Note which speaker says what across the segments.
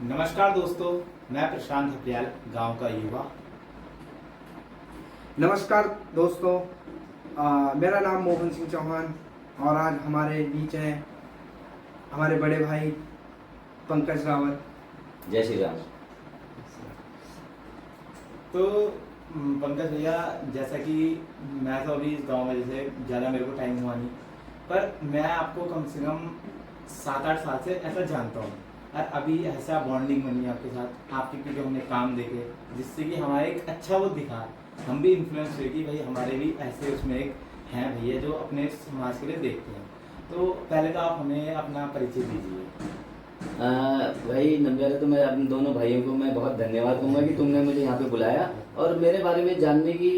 Speaker 1: नमस्कार दोस्तों, मैं प्रशांत हपियाल, गांव का युवा।
Speaker 2: नमस्कार दोस्तों, मेरा नाम मोहन सिंह चौहान और आज हमारे बीच हैं हमारे बड़े भाई पंकज रावत।
Speaker 3: जय श्री राम।
Speaker 1: तो पंकज भैया, जैसा कि मैं तो अभी इस गांव में जैसे ज़्यादा मेरे को टाइम हुआ नहीं, पर मैं आपको कम से कम 7-8 साल से ऐसा जानता हूँ और अभी ऐसा बॉन्डिंग बनी आपके साथ, आपके पीछे हमने काम देखे जिससे कि हमारा एक अच्छा वो दिखा, हम भी इन्फ्लुएंस हुए कि भाई हमारे भी ऐसे उसमें एक हैं भैया जो अपने समाज के लिए देखते हैं। तो पहले तो आप हमें अपना परिचय दीजिए।
Speaker 3: भाई नंबर तो मैं अपने दोनों भाइयों को मैं बहुत धन्यवाद दूंगा कि तुमने मुझे यहाँ पे बुलाया और मेरे बारे में जानने की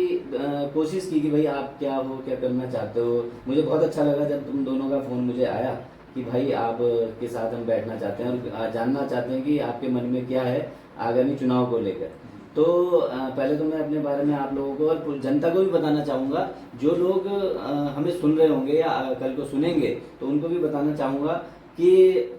Speaker 3: कोशिश की कि भाई आप क्या हो, क्या करना चाहते हो। मुझे बहुत अच्छा लगा जब तुम दोनों का फ़ोन मुझे आया कि भाई आप के साथ हम बैठना चाहते हैं और जानना चाहते हैं कि आपके मन में क्या है आगामी चुनाव को लेकर। तो पहले तो मैं अपने बारे में आप लोगों को और जनता को भी बताना चाहूँगा, जो लोग हमें सुन रहे होंगे या कल को सुनेंगे तो उनको भी बताना चाहूँगा कि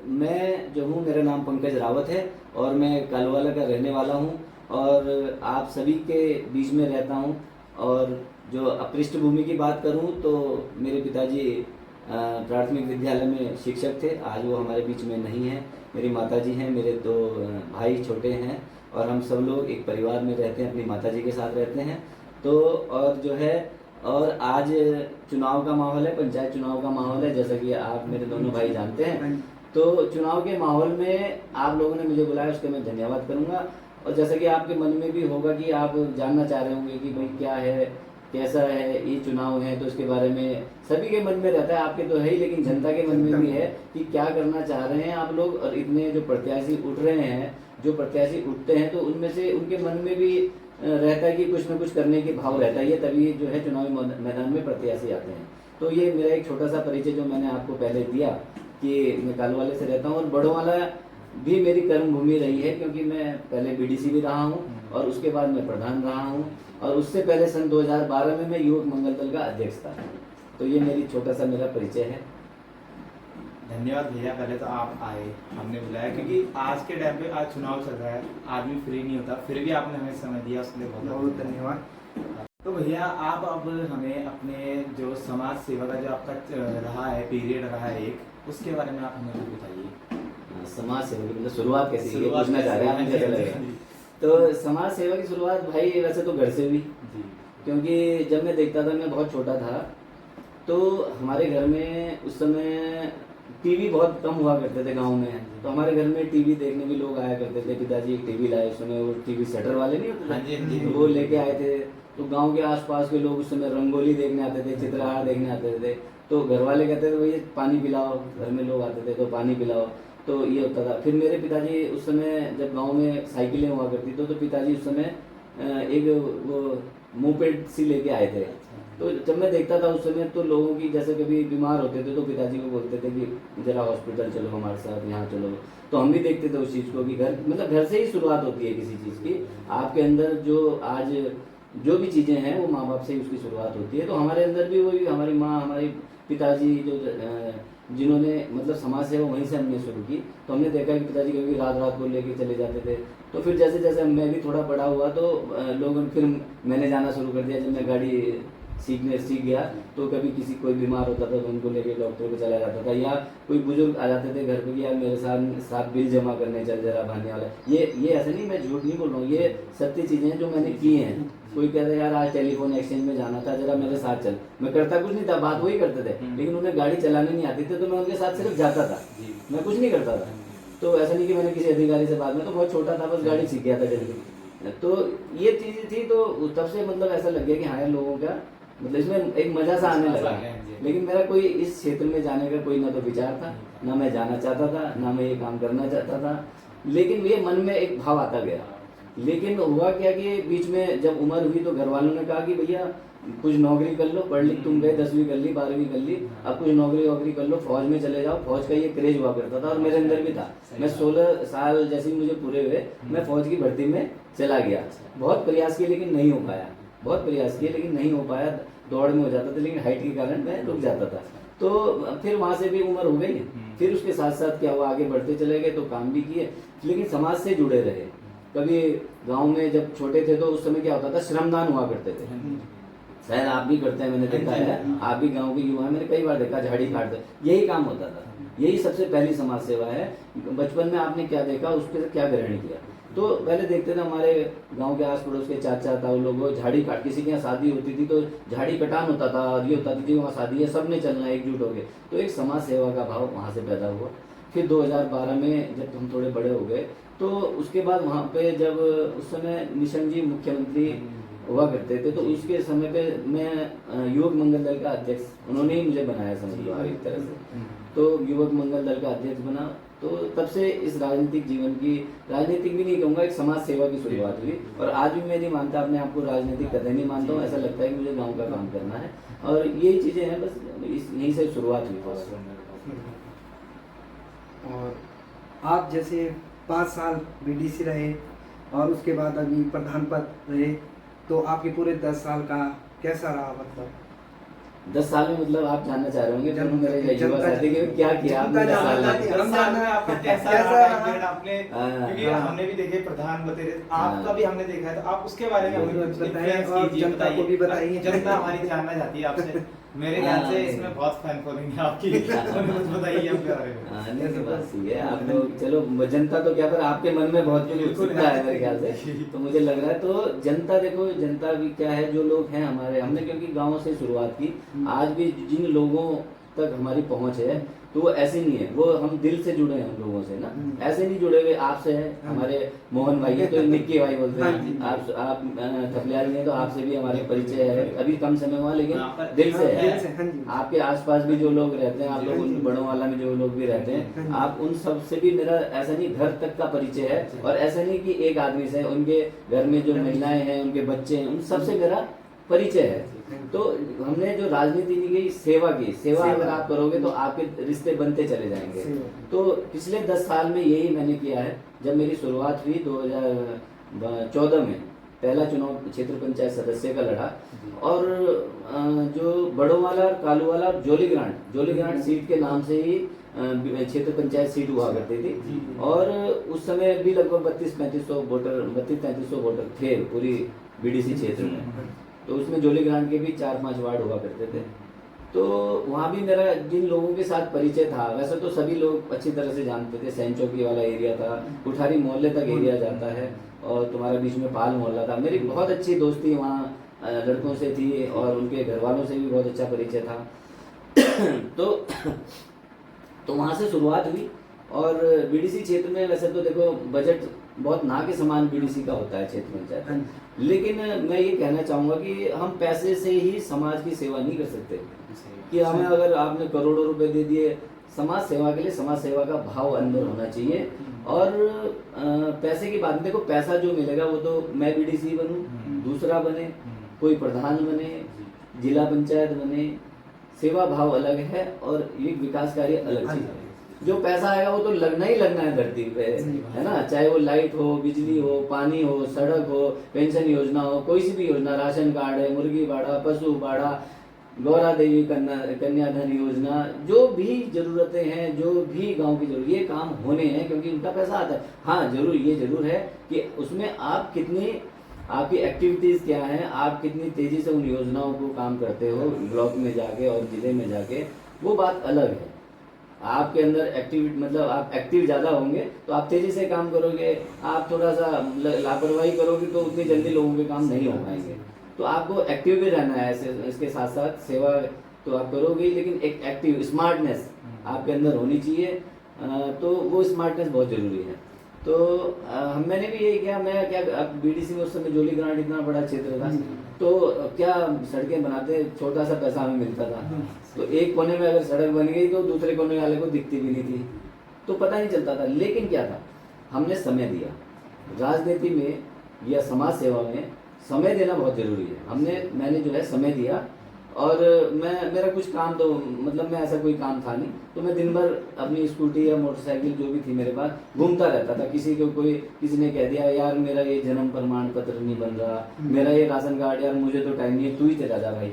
Speaker 3: मैं जो हूँ, मेरा नाम पंकज रावत है और मैं कलवाला का रहने वाला हूँ और आप सभी के बीच में रहता हूँ। और जो पृष्ठभूमि की बात करूँ तो मेरे पिताजी प्राथमिक विद्यालय में शिक्षक थे, आज वो हमारे बीच में नहीं है। मेरी माताजी हैं, मेरे 2 भाई छोटे हैं और हम सब लोग एक परिवार में रहते हैं, अपनी माताजी के साथ रहते हैं। तो और जो है, और आज चुनाव का माहौल है, पंचायत चुनाव का माहौल है, जैसा कि आप मेरे दोनों भाई जानते हैं। तो चुनाव के माहौल में आप लोगों ने मुझे बुलाया, उसके मैं धन्यवाद करूंगा। और जैसा कि आपके मन में भी होगा कि आप जानना चाह रहे होंगे कि भाई क्या है, कैसा है, ये चुनाव है, तो इसके बारे में सभी के मन में रहता है, आपके तो है ही, लेकिन जनता के मन में भी है कि क्या करना चाह रहे हैं आप लोग। और इतने जो प्रत्याशी उठ रहे हैं, जो प्रत्याशी उठते हैं, तो उनमें से उनके मन में भी रहता है कि कुछ न कुछ करने के भाव रहता है, तभी जो है चुनावी मैदान में प्रत्याशी आते हैं। तो ये मेरा एक छोटा सा परिचय जो मैंने आपको पहले दिया कि मैं कालवाले से रहता हूँ और बड़ोवाला भी मेरी कर्म भूमि रही है, क्योंकि मैं पहले बीडीसी भी रहा हूँ और उसके बाद मैं प्रधान रहा हूँ और उससे पहले सन 2012 में मैं युवक मंगल दल का अध्यक्ष था। तो ये मेरी छोटा सा मेरा परिचय है।
Speaker 1: धन्यवाद भैया, पहले तो आप आए, हमने बुलाया क्योंकि आज के टाइम पे आज चुनाव चल रहा है, आदमी फ्री नहीं होता, फिर भी आपने हमें समय दिया, उसके लिए बहुत
Speaker 2: बहुत धन्यवाद।
Speaker 1: तो भैया आप अब हमें अपने जो समाज सेवा का जो आपका रहा है, पीरियड रहा है एक, उसके बारे में आप हमें कुछ बताइए।
Speaker 3: समाज सेवा की मतलब शुरुआत कैसी है,
Speaker 1: शुरुआत
Speaker 3: पूछना चाह रहे हैं आप,
Speaker 1: कैसे
Speaker 3: कैसा लगेगा? तो समाज सेवा की शुरुआत भाई वैसे तो घर से हुई,
Speaker 1: जी।
Speaker 3: क्योंकि जब मैं देखता था, मैं बहुत छोटा था, तो हमारे घर में उस समय टीवी बहुत कम हुआ करते थे गांव में। तो हमारे घर में टीवी देखने भी लोग आया करते थे। पिताजी एक टीवी लाए, उस समय वो टीवी शटर वाले नहीं होते थे, तो वो लेके आए थे। तो गांव के आसपास के लोग उस समय रंगोली देखने आते थे, चित्रहार देखने आते थे। तो घर वाले कहते थे भैया पानी पिलाओ, घर में लोग आते थे तो पानी पिलाओ, तो ये होता था। फिर मेरे पिताजी उस समय जब गाँव में साइकिलें हुआ करती तो पिताजी उस समय एक वो मोपेड सी लेके आए थे। तो जब मैं देखता था उस समय, तो लोगों की जैसे कभी बीमार होते थे तो पिताजी को बोलते थे कि जरा हॉस्पिटल चलो हमारे साथ, यहाँ चलो। तो हम भी देखते थे उस चीज़ को कि घर मतलब घर से ही शुरुआत होती है किसी चीज़ की। आपके अंदर जो आज जो भी चीज़ें हैं वो माँ बाप से ही उसकी शुरुआत होती है। तो हमारे अंदर भी वही, हमारी माँ, हमारी पिताजी जो जिन्होंने मतलब समाज सेवा वहीं से हमने शुरू की। तो हमने देखा कि पिताजी कभी रात रात को लेके चले जाते थे। तो फिर जैसे जैसे मैं भी थोड़ा बड़ा हुआ तो लोग, फिर मैंने जाना शुरू कर दिया। जब मैं गाड़ी सीख गया तो कभी किसी कोई बीमार होता था तो उनको लेके डॉक्टर को चला जाता था, या कोई बुजुर्ग आ जाते थे घर पे कि यार मेरे साथ बिल जमा करने चल जरा भाने वाला। ये ऐसे नहीं, मैं झूठ नहीं बोल रहा हूँ, ये सत्य चीज़ें हैं जो मैंने की हैं। कोई कहता है यार आज टेलीफोन एक्सचेंज में जाना था, जरा मेरे साथ चल। मैं करता कुछ नहीं था, बात वही करते थे, लेकिन उन्हें गाड़ी चलाने नहीं आती थी तो मैं उनके साथ सिर्फ जाता था, मैं कुछ नहीं करता था। तो ऐसा नहीं कि मैंने किसी अधिकारी से बात में, तो बहुत छोटा था, बस गाड़ी सीख गया था जल्दी। तो ये चीज़ें थी, तो तब से मतलब ऐसा लग गया कि हाँ लोगों का मतलब इसमें एक मजा सा आने लगा। लेकिन मेरा कोई इस क्षेत्र में जाने का कोई ना तो विचार था, ना मैं जाना चाहता था, ना मैं ये काम करना चाहता था, लेकिन ये मन में एक भाव आता गया। लेकिन हुआ क्या कि बीच में जब उम्र हुई तो घर वालों ने कहा कि भैया कुछ नौकरी कर लो, पढ़ लिख तुम गए, 10वीं कर ली, 12वीं कर ली, अब कुछ नौकरी वोकरी कर लो, फौज में चले जाओ। फौज का ये क्रेज हुआ करता था और मेरे अंदर भी था। मैं 16 साल जैसे ही मुझे पूरे हुए मैं फौज की भर्ती में चला गया। बहुत प्रयास किए लेकिन नहीं हो पाया, बहुत प्रयास किए लेकिन नहीं हो पाया। दौड़ में हो जाता था लेकिन हाइट के कारण मैं रुक जाता था। तो फिर वहाँ से भी उम्र हो गई फिर उसके साथ साथ क्या हुआ, आगे बढ़ते चले गए तो काम भी किए, लेकिन समाज से जुड़े रहे। कभी गांव में जब छोटे थे तो उस समय क्या होता था, श्रमदान हुआ करते थे, शायद आप भी करते हैं, मैंने देखा है, आप भी गांव के युवा हैं, मैंने कई बार देखा झाड़ी काटते, यही काम होता था, यही सबसे पहली समाज सेवा है। बचपन में आपने क्या देखा, उस पर क्या ग्रहण किया? तो पहले देखते थे हमारे गांव के आस पड़ोस के चाचा ताऊ लोग झाड़ी काट, किसी के यहाँ शादी होती थी तो झाड़ी कटान होता था, ये होता थी जी वहाँ शादी है, सबने चलना एकजुट हो गए, तो एक समाज सेवा का भाव वहाँ से पैदा हुआ। फिर 2012 में जब हम थोड़े बड़े हो गए तो उसके बाद वहाँ पे जब उस समय निशंक जी मुख्यमंत्री हुआ करते थे, तो उसके समय पे मैं युवक मंगल दल का अध्यक्ष, उन्होंने ही मुझे बनाया समझ लो एक तरह से, तो युवक मंगल दल का अध्यक्ष बना। तो तब से इस राजनीतिक जीवन की, राजनीतिक भी नहीं कहूँगा, एक समाज सेवा की शुरुआत हुई। और आज भी मैं नहीं मानता अपने आप को राजनीतिक कदर नहीं मानता हूँ, ऐसा लगता है कि मुझे गाँव का काम करना है, और यही चीज़ें हैं, बस यहीं से शुरुआत हुई बस।
Speaker 2: और आप जैसे 5 साल बीडीसी रहे और उसके बाद अभी प्रधान पद रहे, तो आपके पूरे 10 साल का कैसा रहा? मतलब
Speaker 3: 10 साल में मतलब आप जानना चाह रहे होंगे तो मेरे युवा
Speaker 2: जनता-
Speaker 3: साथी के क्या किया आपने 10 साल में?
Speaker 1: 10 साल में आपका कैसा
Speaker 2: कैसा
Speaker 1: रहा
Speaker 2: रहा?
Speaker 1: period आपने, क्योंकि
Speaker 2: हाँ।
Speaker 1: हमने भी देखे प्रधान बते थे, आपका भी हमने देखा है, तो आप उसके बारे में हमें कुछ
Speaker 2: बताइए
Speaker 1: influence
Speaker 2: और
Speaker 1: कीजिए,
Speaker 2: जनता को भी बताइए।
Speaker 1: जनता हमारी जानना चाहती है आपसे, मेरे ख्याल से इसमें बहुत फैन फॉलोइंग है आपकी, हमें कुछ बताइए आपके बारे में।
Speaker 3: नहीं तो बात सही है, आप लोग चलो जनता तो क्या, पर आपके मन में बहुत कुछ उत्सुकता है मेरे ख्याल से, तो मुझे लग रहा है। तो जनता देखो, जनता भी क्या है, जो लोग हैं हमारे, हमने क्योंकि गाँव से शुरुआत की, आज भी जिन लोगों तक हमारी पहुंच है तो वो ऐसे नहीं है, वो हम दिल से जुड़े हैं उन लोगों से ना, ऐसे नहीं जुड़े हुए आपसे हैं। हमारे मोहन भाई है तो निक्की भाई बोलते हैं, आप थपलियारी हैं तो आपसे भी हमारे परिचय है, अभी कम समय हुआ लेकिन दिल से
Speaker 2: दिल
Speaker 3: है।
Speaker 2: से, हाँ जी।
Speaker 3: आपके आसपास भी जो लोग रहते हैं, आप लोग उन बड़ों वाला में जो लोग भी रहते हैं, आप उन सब से भी मेरा ऐसा नहीं घर तक का परिचय है, और ऐसा नहीं कि एक आदमी से, उनके घर में जो महिलाएं हैं, उनके बच्चे हैं, उन सबसे मेरा परिचय है। तो हमने जो राजनीति नहीं की, सेवा की, सेवा अगर आप करोगे तो आपके रिश्ते बनते चले जाएंगे। तो पिछले 10 साल में यही मैंने किया है। जब मेरी शुरुआत हुई 2014 में, पहला चुनाव क्षेत्र पंचायत सदस्य का लड़ा, और जो बड़ों वाला, कालू वाला, जोली ग्रांट सीट के नाम से ही क्षेत्र पंचायत सीट हुआ करती थी, और उस समय भी लगभग 32-3500 वोटर थे पूरी बीडीसी क्षेत्र में। तो उसमें जोली ग्रांट के भी 4-5 वार्ड हुआ करते थे। तो वहाँ भी मेरा जिन लोगों के साथ परिचय था, वैसे तो सभी लोग अच्छी तरह से जानते थे, सैन चौकी वाला एरिया था, कुठारी मोहल्ले तक एरिया जाता है, और तुम्हारा बीच में पाल मोहल्ला था। मेरी बहुत अच्छी दोस्ती वहाँ लड़कों से थी, और उनके घर वालों से भी बहुत अच्छा परिचय था। तो वहाँ से शुरुआत हुई। और बीडीसी क्षेत्र में वैसे तो देखो बजट बहुत ना के समान बीडीसी का होता है क्षेत्र पंचायत, लेकिन मैं ये कहना चाहूँगा कि हम पैसे से ही समाज की सेवा नहीं कर सकते, कि हमें अगर आपने करोड़ों रुपए दे दिए, समाज सेवा के लिए समाज सेवा का भाव अंदर होना चाहिए। और पैसे की बात, देखो पैसा जो मिलेगा वो तो मैं बीडीसी बनूं, दूसरा बने, कोई प्रधान बने, जिला पंचायत बने, सेवा भाव अलग है और ये विकास कार्य अलग चीज है। जो पैसा आएगा वो तो लगना ही लगना है धरती पे, है ना, चाहे वो लाइट हो, बिजली हो, पानी हो, सड़क हो, पेंशन योजना हो, कोई सी भी योजना, राशन कार्ड है, मुर्गी बाड़ा, पशु बाड़ा, गौरा देवी कन्याधन योजना, जो भी जरूरतें हैं, जो भी गांव की जरूरत, ये काम होने हैं क्योंकि उनका पैसा आता है। हाँ जरूर, ये जरूर है कि उसमें आप कितनी, आपकी एक्टिविटीज क्या हैं, आप कितनी तेजी से उन योजनाओं को काम करते हो ब्लॉक में जाके और जिले में जाके, वो बात अलग है। आपके अंदर एक्टिविटी, मतलब आप एक्टिव ज़्यादा होंगे तो आप तेजी से काम करोगे, आप थोड़ा सा लापरवाही करोगे तो उतनी जल्दी लोगों के काम नहीं हो पाएंगे। तो आपको एक्टिव भी रहना है, इसके साथ साथ सेवा तो आप करोगे, लेकिन एक एक्टिव स्मार्टनेस आपके अंदर होनी चाहिए। तो वो स्मार्टनेस बहुत ज़रूरी है। तो मैंने भी यही किया। मैं क्या, अब बीडीसी में उस समय जोली ग्रांट इतना बड़ा क्षेत्र था, तो क्या सड़कें बनाते, छोटा सा पैसा हमें मिलता था, तो एक कोने में अगर सड़क बन गई तो दूसरे कोने वाले को दिखती भी नहीं थी, तो पता नहीं चलता था। लेकिन क्या था, हमने समय दिया। राजनीति में या समाज सेवा में समय देना बहुत जरूरी है। मैंने जो है समय दिया, और मेरा कुछ काम तो, मतलब मैं ऐसा कोई काम था नहीं, तो मैं दिन भर अपनी स्कूटी या मोटरसाइकिल जो भी थी मेरे पास घूमता रहता था। किसी ने कह दिया यार मेरा ये जन्म प्रमाण पत्र नहीं बन रहा, मेरा ये राशन कार्ड, यार मुझे तो टाइम नहीं है, तू ही चला जा भाई।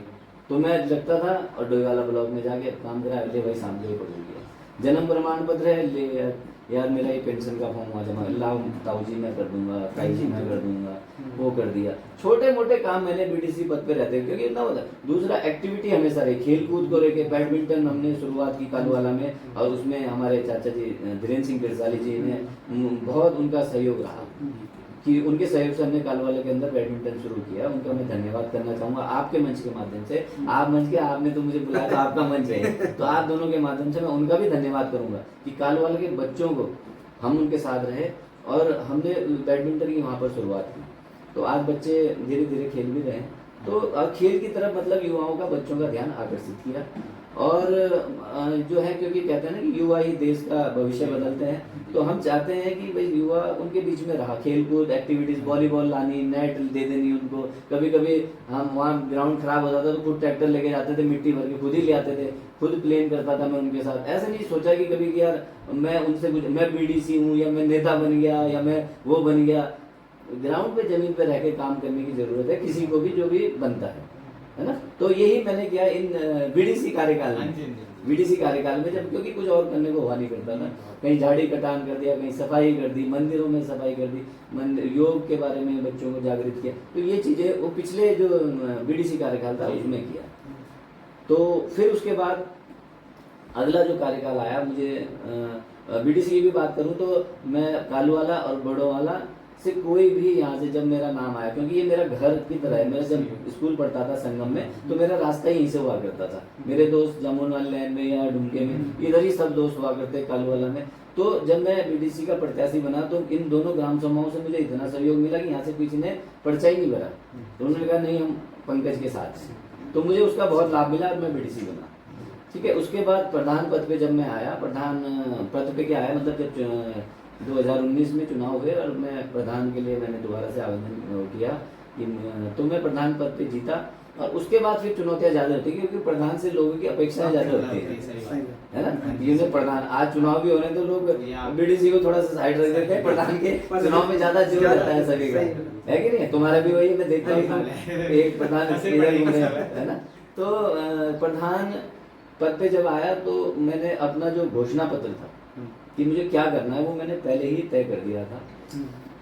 Speaker 3: तो मैं लगता था और डोईवाला ब्लॉक में जाके काम करा, अगले भाई शाम को ही पकड़ लिया। जन्म प्रमाण पत्र है, ले यार मेरा ये पेंशन का फॉर्म हुआ जमा, लाओ ताऊ जी मैं कर दूंगा, ताई जी मैं कर दूंगा, वो कर दिया। छोटे मोटे काम मैंने बीडीसी पद पे रहते, क्योंकि ना होता। दूसरा एक्टिविटी हमेशा रही, खेल कूद को लेके बैडमिंटन हमने शुरुआत की कालूवाला में, और उसमें हमारे चाचा जी धीरेन्द्र सिंह बिरसाली जी ने बहुत उनका सहयोग रहा, कि उनके सहयोग से हमने कालूवाला के अंदर बैडमिंटन शुरू किया। उनका मैं धन्यवाद करना चाहूंगा आपके मंच के माध्यम से। आप मंच के, आपने तो मुझे बुलाया तो आपका मंच है, तो आप दोनों के माध्यम से मैं उनका भी धन्यवाद करूंगा कि कालूवाला के बच्चों को हम उनके साथ रहे और हमने बैडमिंटन की वहाँ पर शुरुआत की। तो आज बच्चे धीरे धीरे खेल भी रहे हैं। तो खेल की तरफ मतलब युवाओं का, बच्चों का ध्यान आकर्षित किया। और जो है, क्योंकि कहते हैं ना कि युवा ही देश का भविष्य बदलते हैं, तो हम चाहते हैं कि भाई युवा उनके बीच में रहा, खेल कूद एक्टिविटीज, वॉलीबॉल लानी, नेट दे देनी उनको। कभी कभी हम वहाँ ग्राउंड खराब हो जाता तो खुद ट्रैक्टर लेके जाते थे, मिट्टी भर के खुद ही ले आते थे, खुद प्लेन करता था मैं उनके साथ। ऐसे नहीं सोचा कि कभी कि यार मैं उनसे कुछ, मैं बीडीसी हूँ या मैं नेता बन गया या मैं वो बन गया। ग्राउंड पे जमीन पे रह के काम करने की जरूरत है किसी को भी, जो भी बनता है ना। तो यही मैंने किया इन बीडीसी कार्यकाल में। बीडीसी कार्यकाल में जब, क्योंकि कुछ और करने को हुआ नहीं करता था, कहीं झाड़ी कटान कर दिया, कहीं सफाई कर दी, मंदिरों में सफाई कर दी, मंदिर योग के बारे में बच्चों को जागृत किया। तो ये चीजें वो पिछले जो बीडीसी कार्यकाल था उसमें किया। तो फिर उसके बाद अगला जो कार्यकाल आया, मुझे बीडीसी की भी बात करूं तो मैं कालूवाला और बड़ोवाला से कोई भी यहाँ से जब मेरा नाम आया, क्योंकि ये मेरा घर की तरह है। मेरा जब स्कूल पढ़ता था संगम में, तो मेरा रास्ता ही यहीं से हुआ करता था। मेरे दोस्त जामुन वाले लैन में या डुमके में, इधर ही सब दोस्त हुआ करते कालूवाला में। तो जब मैं बीडीसी का प्रत्याशी बना तो इन दोनों ग्राम सभाओं से मुझे इतना सहयोग मिला कि यहाँ से किसी ने पर्चा ही नहीं भरा। तो उन्होंने कहा नहीं, हम पंकज के साथ। तो मुझे उसका बहुत लाभ मिला और मैं बीडीसी बना। ठीक है। उसके बाद प्रधान पद पे जब मैं आया, प्रधान पद पे क्या आया, मतलब जब 2019 में चुनाव हुए और मैं प्रधान के लिए मैंने दोबारा से आवेदन किया कि तो मैं प्रधान पद पे जीता। और उसके बाद फिर चुनौतियां ज्यादा होती है, क्योंकि प्रधान से लोगों की अपेक्षाएं ज्यादा होती है ना। ये प्रधान, आज चुनाव भी हो रहे हैं तो लोग बीडीसी को थोड़ा सा साइड रख देते हैं, प्रधान के चुनाव में ज्यादा जोर रहता है सभी का, है कि नहीं। तुम्हारा भी वही, मैं देखता हूँ एक प्रधान है ना। तो प्रधान पद पे जब आया तो मैंने अपना जो घोषणा पत्र था कि मुझे क्या करना है, वो मैंने पहले ही तय कर दिया था।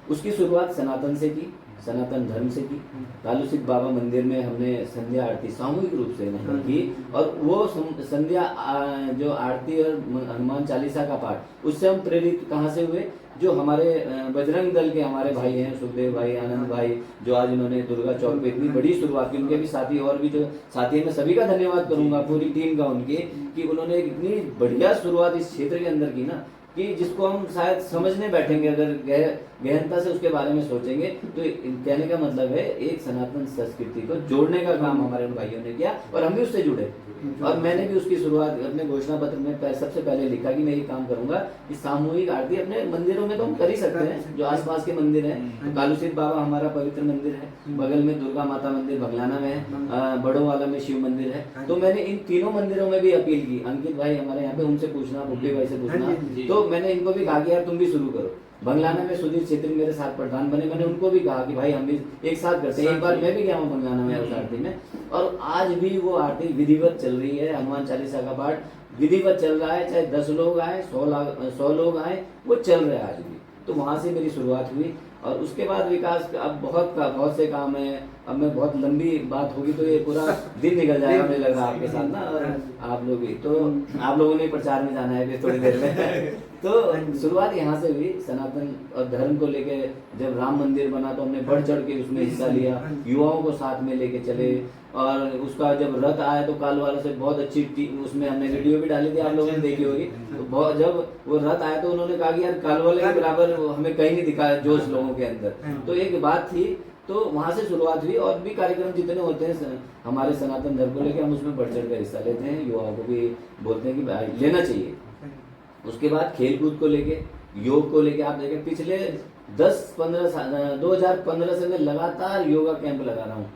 Speaker 3: उसकी शुरुआत सनातन से की, सनातन धर्म से की। कालू सिद्ध बाबा मंदिर में हमने संध्या आरती सामूहिक रूप से की, और वो संध्या जो आरती और हनुमान चालीसा का पाठ, उससे हम प्रेरित कहाँ से हुए, जो हमारे बजरंग दल के हमारे भाई हैं, सुखदेव भाई, आनंद भाई, जो आज उन्होंने दुर्गा चौक पे इतनी बड़ी शुरुआत की। उनके भी साथी और भी जो साथी हैं, मैं सभी का धन्यवाद करूंगा, पूरी टीम का उनकी, कि उन्होंने एक इतनी बढ़िया शुरुआत इस क्षेत्र के अंदर की ना, कि जिसको हम शायद समझने बैठेंगे, अगर गहनता से उसके बारे में सोचेंगे तो कहने का मतलब है एक सनातन संस्कृति को जोड़ने का काम हमारे उन भाइयों ने किया, और हम भी उससे जुड़े। और मैंने भी उसकी शुरुआत अपने घोषणा पत्र में सबसे पहले लिखा कि मैं ये काम करूंगा कि सामूहिक आरती अपने मंदिरों में तो हम कर ही सकते हैं, जो आसपास के मंदिर हैं। तो कालू सिद्ध बाबा हमारा पवित्र मंदिर है, बगल में दुर्गा माता मंदिर भगलाना में है, बड़ोवाला में शिव मंदिर है। तो मैंने इन तीनों मंदिरों में भी अपील की, अंकित भाई हमारे यहाँ पे, उनसे पूछना, बुड्ढे भाई से पूछना। तो मैंने इनको भी कहा कि यार तुम भी शुरू करो। बंगलाना में सुधीर छेत्री मेरे साथ प्रधान बने, मैंने उनको भी कहा कि भाई हम भी एक साथ करते हैं। एक बार मैं भी गया हूँ बंगलाना में उस आरती में, और आज भी वो आरती विधिवत चल रही है। हनुमान चालीसा का पाठ विधिवत चल रहा है, चाहे 10 लोग आए, 100 लोग आए, वो चल रहा है आज भी। तो वहां से मेरी शुरुआत हुई। और उसके बाद विकास, अब बहुत से काम है। अब मैं बहुत लंबी बात होगी तो ये पूरा दिन निकल जाएगा मुझे लग रहा है आपके साथ ना, और आप लोग भी। तो आप लोगों ने प्रचार में जाना है फिर थोड़ी देर में। तो शुरुआत यहाँ से हुई सनातन और धर्म को लेके। जब राम मंदिर बना तो हमने बढ़ चढ़ के उसमें हिस्सा लिया, युवाओं को साथ में लेके चले। और उसका जब रथ आया तो कालूवाला से बहुत अच्छी उसमें हमने वीडियो भी डाली थी, आप लोगों ने देखी होगी। तो जब वो रथ आया तो उन्होंने कहा कि यार कालूवाले के बराबर हमें कहीं नहीं दिखा जोश लोगों के अंदर। तो एक बात थी, तो वहां से शुरुआत हुई। और भी कार्यक्रम जितने होते हैं हमारे सनातन धर्म को लेकर, हम उसमें बढ़ चढ़ कर हिस्सा लेते हैं, युवाओं को भी बोलते हैं कि भाई लेना चाहिए। उसके बाद खेल कूद को लेके, योग को लेके, आप देखें पिछले 10-15 साल, 2015 से मैं लगातार योगा कैंप लगा रहा हूँ।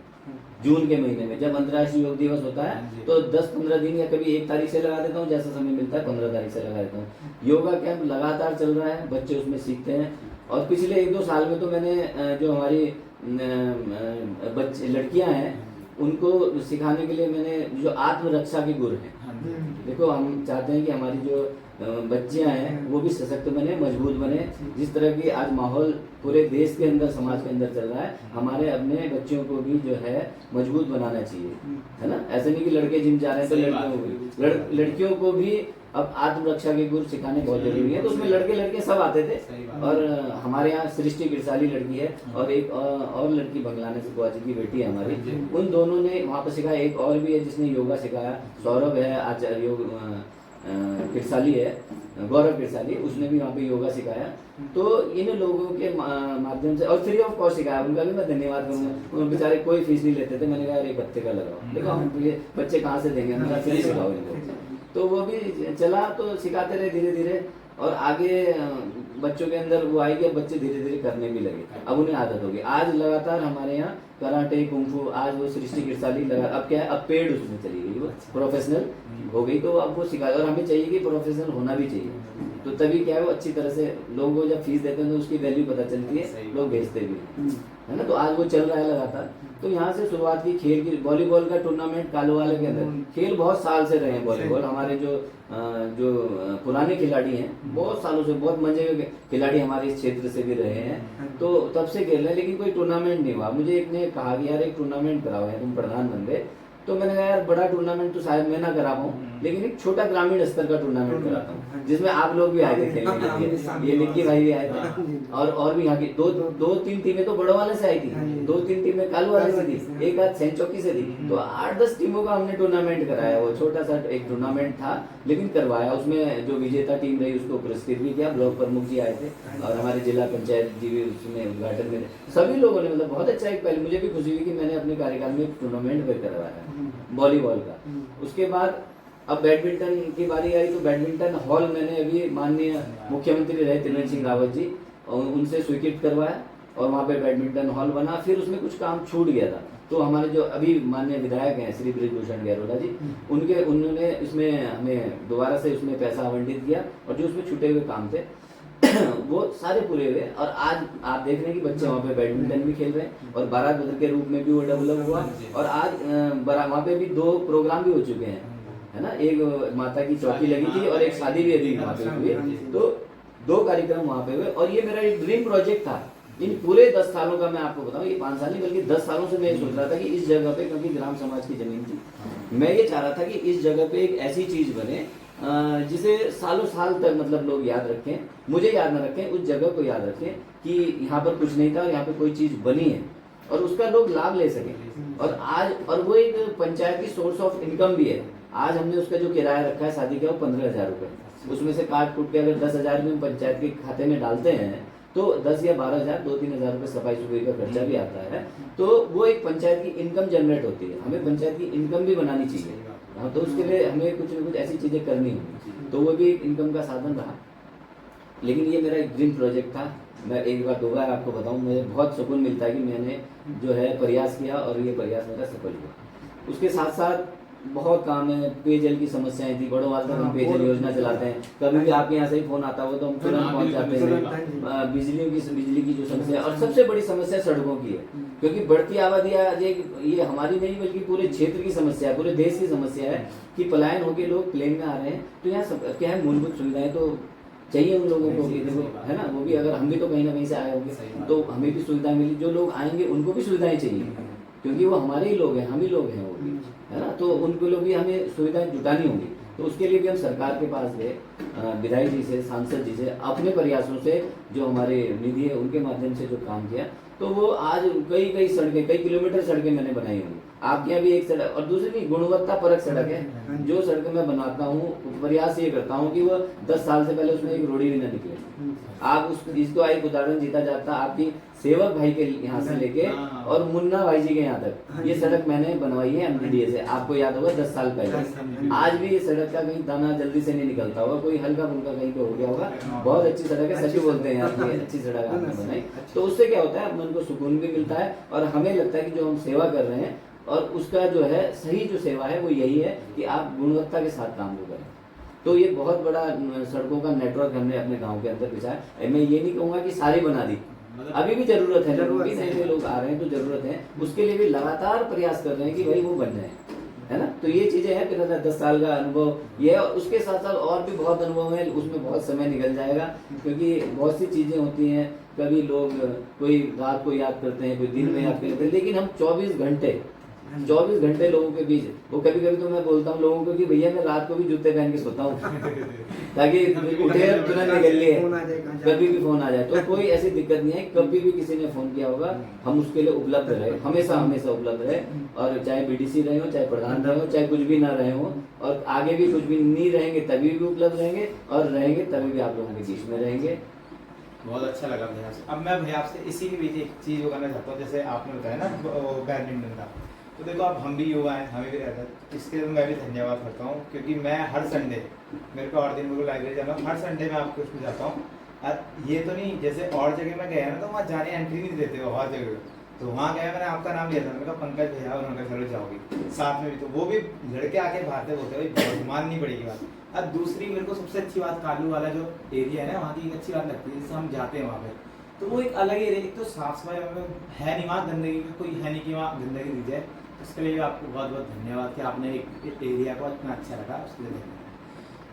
Speaker 3: जून के महीने में जब अंतर्राष्ट्रीय योग दिवस होता है तो 10-15 दिन या कभी 1 तारीख से लगा देता हूँ, जैसा समय मिलता है 15 तारीख से लगा देता हूँ। योगा कैंप लगातार चल रहा है, बच्चे उसमें सीखते हैं। और पिछले 1-2 साल में तो मैंने जो हमारी बच्चे लड़कियां हैं उनको सिखाने के लिए मैंने जो आत्मरक्षा के गुर हैं,
Speaker 1: हाँ जी।
Speaker 3: देखो हम चाहते हैं कि हमारी जो बच्चियां हैं वो भी सशक्त बने, मजबूत बने। जिस तरह की आज माहौल पूरे देश के अंदर, समाज के अंदर चल रहा है, हमारे अपने बच्चों को भी जो है मजबूत बनाना चाहिए, है ना। ऐसे नहीं कि लड़के जिम जा रहे हैं तो
Speaker 1: सही
Speaker 3: लड़कियों
Speaker 1: बात
Speaker 3: को
Speaker 1: है।
Speaker 3: भी लड़कियों को भी अब आत्मरक्षा के गुर सिखाने बहुत जरूरी है। तो उसमें लड़के लड़के सब आते थे।
Speaker 1: सही बात।
Speaker 3: और हमारे यहाँ सृष्टि गिरसाली लड़की है और एक और लड़की बंगलाने से बुआ जी की बेटी है हमारी, उन दोनों ने वहाँ पर सिखाया। एक और भी है जिसने योगा सिखाया, सौरभ है, आचार्य योग किरसाली है, गौरव किरसाली, उसने भी वहाँ पे योगा सिखाया। तो इन लोगों के माध्यम से और फ्री ऑफ कॉस्ट सिखाया, उनका भी मैं धन्यवाद करूँगा। उन बेचारे कोई फीस नहीं लेते थे। मैंने कहा यार एक हफ्ते का लगाओ, देखो हम ये बच्चे कहाँ से देंगे, मैंने कहा फ्री सिखाओ इनको। तो वो भी चला, तो सिखाते रहे धीरे धीरे, और आगे बच्चों के अंदर वो आई कि अब बच्चे धीरे धीरे करने भी लगे, अब उन्हें आदत होगी। आज लगातार हमारे यहाँ कराटे, कुंफू, आज वो सृष्टि गिरसाली लगा, अब क्या है, अब पेड उसमें चली गई, वो प्रोफेशनल हो गई। तो अब वो सिखा, और हमें चाहिए कि प्रोफेशनल होना भी चाहिए। तो तभी क्या है, वो अच्छी तरह से लोगों को जब फीस देते हैं तो उसकी वैल्यू पता चलती है, लोग भेजते भी हैं, है ना। तो आज वो चल रहा है लगातार। तो यहाँ से शुरुआत की खेल की। वॉलीबॉल का टूर्नामेंट कालूवाले के अंदर, खेल बहुत साल से रहे हैं वॉलीबॉल। हमारे जो पुराने खिलाड़ी हैं, बहुत सालों से, बहुत मजे के खिलाड़ी हमारे इस क्षेत्र से भी रहे हैं, तो तब से खेल रहे हैं। लेकिन कोई टूर्नामेंट नहीं हुआ। मुझे एक ने कहा कि यार एक टूर्नामेंट कराओ यार, तुम प्रधान बन गए। तो मैंने कहा यार बड़ा टूर्नामेंट तो शायद मैं ना करा पाऊँ, लेकिन एक छोटा ग्रामीण स्तर का टूर्नामेंट कराता हूँ, जिसमें आप लोग भी आए थे खेलने के लिए। ये निक्की भाई भी आए थे, और भी यहाँ की दो तीन टीमें तो बड़ों वाले से आई थी, 2-3 टीमें कालू वाले से थी, एक आध सैन चौकी से थी। तो 8-10 टीमों का हमने टूर्नामेंट कराया। वो छोटा सा एक टूर्नामेंट था, लेकिन करवाया। उसमें जो विजेता टीम रही उसको पुरस्कृत भी किया। ब्लॉक प्रमुख जी आए थे और हमारे जिला पंचायत जी भी उसमें उद्घाटन में थे। सभी लोगों ने, मतलब बहुत अच्छा। एक पहले मुझे भी खुशी हुई कि मैंने अपने कार्यकाल में एक टूर्नामेंट भी करवाया वॉलीबॉल का। उसके बाद अब बैडमिंटन की बारी आई, तो बैडमिंटन हॉल मैंने अभी माननीय मुख्यमंत्री रहे त्रिवेंद्र सिंह रावत जी, और उनसे स्वीकृत करवाया, और वहाँ पे बैडमिंटन हॉल बना। फिर उसमें कुछ काम छूट गया था, तो हमारे जो अभी माननीय विधायक हैं श्री बृजभूषण गैरोला जी, उन्होंने इसमें हमें दोबारा से उसमें पैसा आवंटित किया, और जो उसमें छूटे हुए काम थे वो सारे पूरे हुए। और आज आप देख रहे हैं कि बच्चे वहाँ पे बैडमिंटन भी खेल रहे हैं, और बारात बदर के रूप में भी वो डेवलप हुआ। और आज वहाँ पे भी 2 प्रोग्राम भी हो चुके हैं, है ना। एक माता की चौकी लगी थी और एक शादी भी अभी वहाँ पे हुई, तो 2 कार्यक्रम वहाँ पे हुए। और ये मेरा एक ड्रीम प्रोजेक्ट था। इन पूरे 10 सालों का मैं आपको बताऊं, ये 5 साल नहीं बल्कि 10 सालों से मैं ये सोच रहा था कि इस जगह पे, क्योंकि ग्राम समाज की जमीन थी, मैं ये चाह रहा था कि इस जगह पे एक ऐसी चीज बने जिसे सालों साल तक मतलब लोग याद रखें, मुझे याद न रखें, उस जगह को याद रखें कि यहाँ पर कुछ नहीं था और यहाँ पे कोई चीज बनी है, और उसका लोग लाभ ले सकें। और आज, और वो एक पंचायत की सोर्स ऑफ इनकम भी है। आज हमने उसका जो किराया रखा है शादी का, वो 15,000 रुपये। उसमें से काट कूट के अगर 10,000 में पंचायत के खाते में डालते हैं, तो 10 या 12,000, 2-3 हज़ार रुपये सफाई सुफाई का खर्चा भी आता है। तो वो एक पंचायत की इनकम जनरेट होती है। हमें पंचायत की इनकम भी बनानी चाहिए। हाँ, तो उसके लिए हमें कुछ न कुछ ऐसी चीज़ें करनी होंगी, तो वो भी एक इनकम का साधन रहा। लेकिन ये मेरा एक ड्रीम प्रोजेक्ट था। मैं एक बार 2 बार आपको बताऊं, मुझे बहुत सुकून मिलता है कि मैंने जो है प्रयास किया, और ये प्रयास मेरा सफल हुआ। उसके साथ साथ बहुत काम है। पेयजल की समस्याएं थी, बड़ों वाल तक हम पेयजल योजना चलाते हैं। कभी भी आपके यहाँ से ही फोन आता हो तो हम तुरंत पहुँच जाते हैं। बिजली की जो समस्या, और सबसे बड़ी समस्या सड़कों की है, क्योंकि बढ़ती आबादी आज ये हमारी नहीं बल्कि पूरे क्षेत्र की समस्या है, पूरे देश की समस्या है कि पलायन होकर लोग प्लेन में आ रहे हैं। तो यहाँ क्या है, मूलभूत सुविधाएं तो चाहिए उन लोगों को भी, देखो, है ना। वो भी अगर हम भी तो कहीं ना कहीं से आए होंगे, तो हमें भी सुविधाएं मिली। जो लोग आएंगे उनको भी सुविधाएं चाहिए, क्योंकि वो हमारे ही लोग हैं, हम ही लोग हैं, वो भी, है ना। तो उनको लोग भी हमें सुविधाएं जुटानी होंगी। तो उसके लिए भी हम सरकार के पास गए, विधायक जी से, सांसद जी से, अपने प्रयासों से, जो हमारे निधि है उनके माध्यम से जो काम किया, तो वो आज कई सड़कें, कई किलोमीटर सड़कें मैंने बनाई हुई। आपके यहाँ भी एक सड़क, और दूसरी गुणवत्ता परक सड़क है। जो सड़क मैं बनाता हूँ, प्रयास ये करता हूँ कि वो 10 साल से पहले उसमें एक रोड़ी भी ना निकले। आप इसको एक उदाहरण जीता जाता, आपकी सेवक भाई के यहाँ से लेके और मुन्ना भाई जी के यहाँ तक ये सड़क मैंने बनवाई है एमडीडीए से। आपको याद होगा 10 साल पहले। आज भी ये सड़क का कहीं दाना जल्दी से नहीं निकलता होगा, कोई हल्का फुल्का कहीं पे हो गया होगा। बहुत अच्छी सड़क है, सच बोलते हैं आप, अच्छी सड़क आपने बनाई। तो उससे क्या होता है, मन को सुकून भी मिलता है, और हमें लगता है कि जो हम सेवा कर रहे हैं, और उसका जो है सही जो सेवा है वो यही है कि आप गुणवत्ता के साथ काम को करें। तो ये बहुत बड़ा सड़कों का नेटवर्क हमने अपने गांव के अंदर बिछाया। मैं ये नहीं कहूँगा कि सारी बना दी,
Speaker 1: मतलब
Speaker 3: अभी भी जरूरत है, लोगों की
Speaker 2: जरूरत
Speaker 3: नए
Speaker 2: है।
Speaker 3: नए लोग आ रहे हैं तो जरूरत है, उसके लिए भी लगातार प्रयास कर रहे हैं कि भाई वो बन जाए, है ना। तो ये चीजें हैं, फिर 10 साल का अनुभव ये है, और उसके साथ साथ और भी बहुत अनुभव है, उसमें बहुत समय निकल जाएगा, क्योंकि बहुत सी चीजें होती हैं। कभी लोग कोई रात को याद करते हैं, कोई दिन में याद करते हैं, लेकिन हम 24 घंटे लोगों के बीच, वो कभी कभी तो मैं बोलता हूँ लोगों को कि भैया मैं रात को भी जूते पहन के सोता हूँ ताकि उठे तुरंत निकल लिए,
Speaker 2: फोन आ जाए, कहाँ जा
Speaker 3: कभी भी फोन आ जाए तो कोई ऐसी दिक्कत नहीं है। कभी भी किसी ने फोन किया होगा, हम उसके लिए उपलब्ध रहे, हमेशा हमेशा उपलब्ध रहे, और चाहे बीडीसी रहे हो, चाहे प्रधान रहे हो, चाहे कुछ भी ना रहे हो, और आगे भी कुछ भी नहीं रहेंगे तभी भी उपलब्ध रहेंगे, और रहेंगे तभी भी आप लोगों के बीच में रहेंगे।
Speaker 1: बहुत अच्छा लगा भैया आपसे। अब मैं भैया आपसे इसी के बीच एक चीज़ वो करना चाहता हूँ, जैसे आपने बताया ना बैडमिंटन का, तो देखो अब हम भी युवा हैं, हमें भी रहता है, इसके लिए मैं भी धन्यवाद करता हूँ, क्योंकि मैं हर संडे, मेरे को 8 दिन मेरे को लाइब्रेरी जाना, हर संडे मैं आपके उसमें जाता हूँ। और ये तो नहीं, जैसे और जगह मैं गया ना तो वहाँ जाने एंट्री नहीं देते हो हर जगह, तो वहाँ गया मैंने आपका नाम लिया था, मैंने कहा पंकज भैया, और उन्होंने कहा चलो जाओगे साथ में भी, तो वो भी लड़के आके भागते बोलते भाई बहुत माननी पड़ेगी बात। अब दूसरी मेरे को सबसे अच्छी बात कालू वाला जो एरिया है ना, वहाँ की एक अच्छी बात लगती है, जैसे हम जाते हैं वहाँ पे तो वो एक अलग एरिया, एक तो साफ सफाई है नहीं वहाँ, गंदगी का कोई है नहीं कि वहाँ गंदगी दी जाए, उसके लिए भी आपको बहुत बहुत धन्यवाद कि आपने एक एरिया को इतना अच्छा रखा, उसके लिए धन्यवाद।